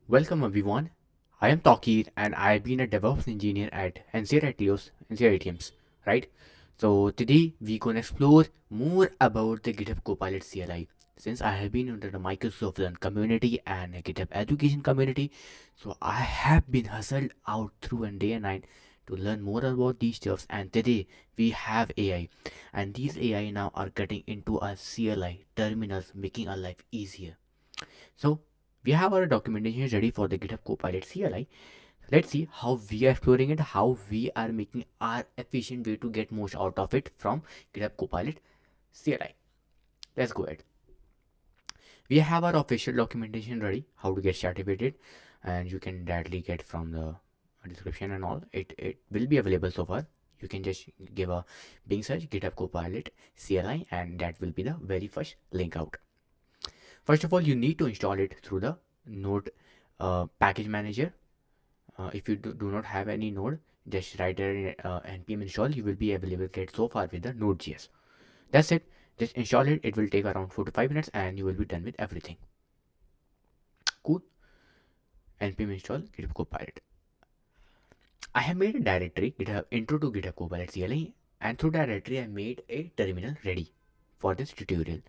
Welcome everyone. I am Takir and I've been a DevOps engineer at NCR ATMs, right? So today we're gonna explore more about the GitHub Copilot CLI. Since I have been under the Microsoft Learn community and a GitHub education community, so I have been hustled out through and day and night to learn more about these stuffs. And today we have AI, and these AI now are getting into our CLI terminals, making our life easier. So we have our documentation ready for the GitHub Copilot CLI. Let's see how we are exploring it, how we are making our efficient way to get most out of it from GitHub Copilot CLI. Let's go ahead. We have our official documentation ready, how to get certificated, and you can directly get from the description and all. It will be available so far. You can just give a Bing search GitHub Copilot CLI, and that will be the very first link out. First of all, you need to install it through the Node package manager. If you do not have any node, just write there npm install. You will be available get so far with the node.js. That's it. Just install it. It will take around 4 to 5 minutes and you will be done with everything. Cool. Npm install GitHub Copilot. I have made a directory, GitHub intro to GitHub Copilot CLI, and through that directory I made a terminal ready for this tutorial.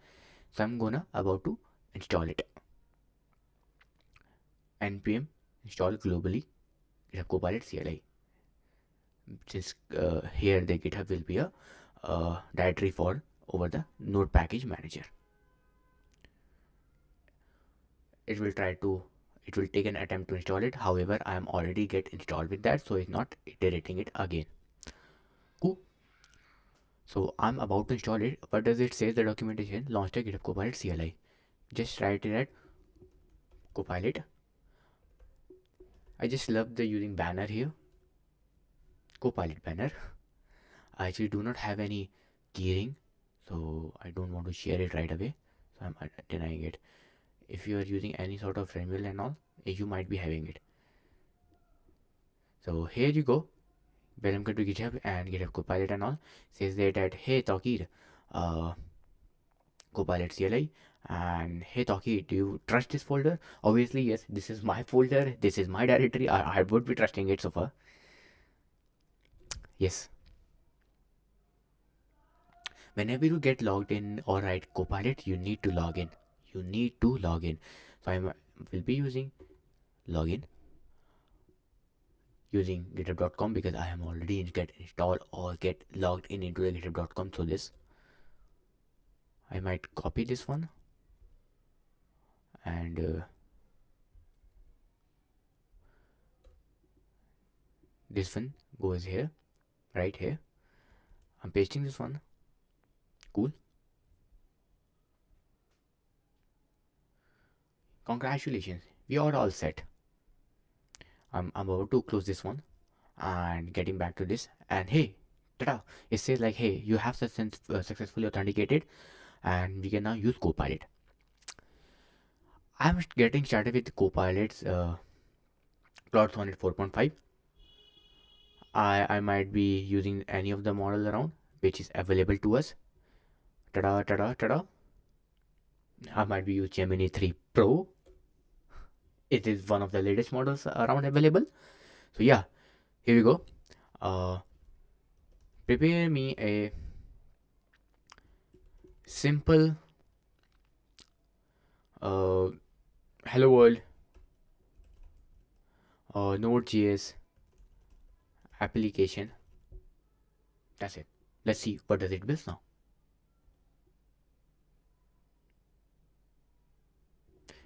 So I'm gonna about to install it. Npm install globally GitHub Copilot CLI. Since here the GitHub will be a directory for over the node package manager. It will take an attempt to install it. However, I am already get installed with that, so it's not iterating it again. Cool. So I'm about to install it. What does it say? The documentation launch the GitHub Copilot CLI. Just write it at Copilot. I just love the using banner here. Copilot banner. I actually do not have any keyring, so I don't want to share it right away. So I'm denying it. If you are using any sort of framework and all, you might be having it. So here you go. Welcome to GitHub and GitHub Copilot and all. Says that hey Takir, Copilot CLI, and hey Takir, do you trust this folder? Obviously yes, this is my folder, this is my directory. I would be trusting it so far. Yes. Whenever you get logged in or write Copilot, you need to log in. So I will be using login using github.com because I am already get installed or get logged in into the github.com. So this I might copy this one and this one goes here, right here. I'm pasting this one. Cool. Congratulations, we are all set. I'm about to close this one and getting back to this, and hey, ta-da, it says like, hey, you have successfully authenticated and we can now use Copilot. I'm getting started with Copilot's Cloud Sonnet 4.5. I might be using any of the models around which is available to us. Ta-da, ta-da, ta-da. I might be using Gemini 3 Pro. It is one of the latest models around available. So yeah, here we go. Prepare me a simple hello world Node.js application. That's it. Let's see what does it build now.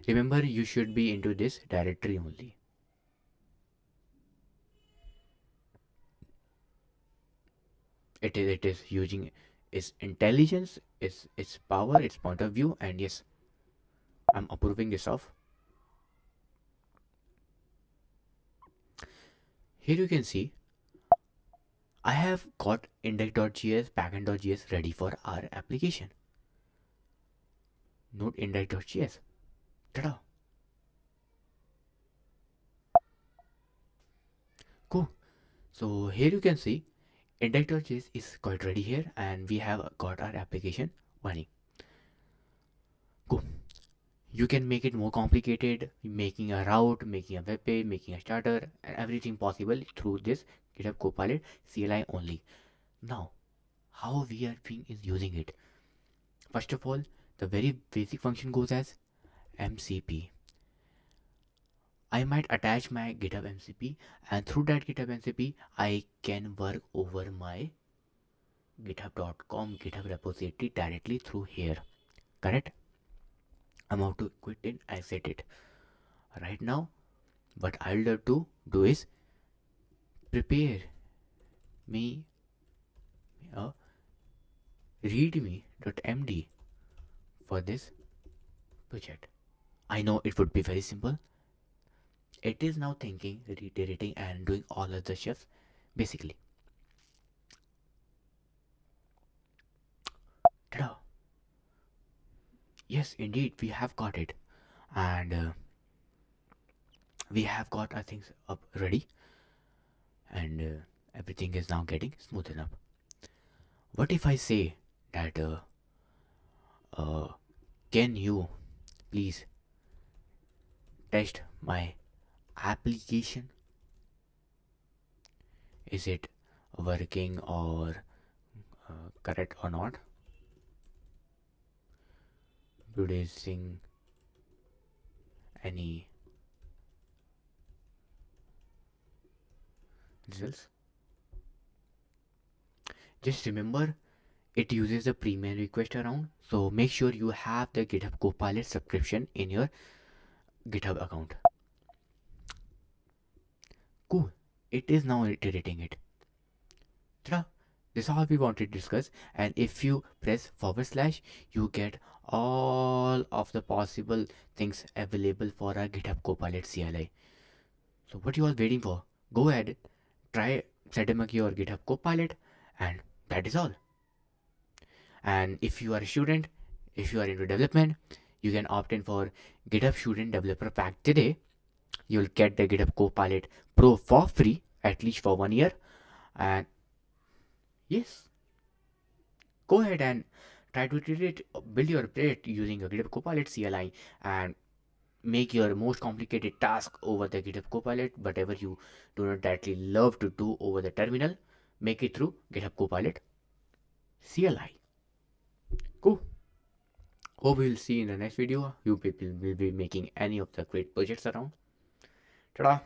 Remember, you should be into this directory only. It is using its intelligence, its power, its point of view, and yes, I'm approving this off. Here you can see I have got index.js, backend.js ready for our application. Node index.js. Ta-da! Cool. So here you can see index.js is quite ready here and we have got our application running. Cool. You can make it more complicated, making a route, making a web page, making a starter, and everything possible through this GitHub Copilot CLI only. Now, how we are being is using it. First of all, the very basic function goes as MCP. I might attach my GitHub MCP, and through that GitHub MCP, I can work over my github.com GitHub repository directly through here. Correct? I'm about to quit it, exit it. Right now, what I'll have to do is prepare me a readme.md for this project. I know it would be very simple. It is now thinking, reiterating, and doing all of the shifts basically. Ta-da! Yes, indeed, we have got it, and we have got our things up ready, and everything is now getting smoothened up. What if I say that, uh, can you please test my application? Is it working or correct or not? Producing any results? Just remember, it uses a premium request around, so make sure you have the GitHub Copilot subscription in your GitHub account. Cool, it is now iterating it. Ta-da! This is all we wanted to discuss, and if you press / you get all of the possible things available for our GitHub Copilot CLI. So what you all waiting for? Go ahead, try setting up your GitHub Copilot, and that is all. And if you are a student, if you are into development, you can opt in for GitHub Student Developer Pack today. You'll get the GitHub Copilot Pro for free, at least for 1 year. And yes, go ahead and try to build your project using your GitHub Copilot CLI, and make your most complicated task over the GitHub Copilot, whatever you do not directly love to do over the terminal, make it through GitHub Copilot CLI. Cool. Hope we will see in the next video. You people will be making any of the great projects around. Ta-da!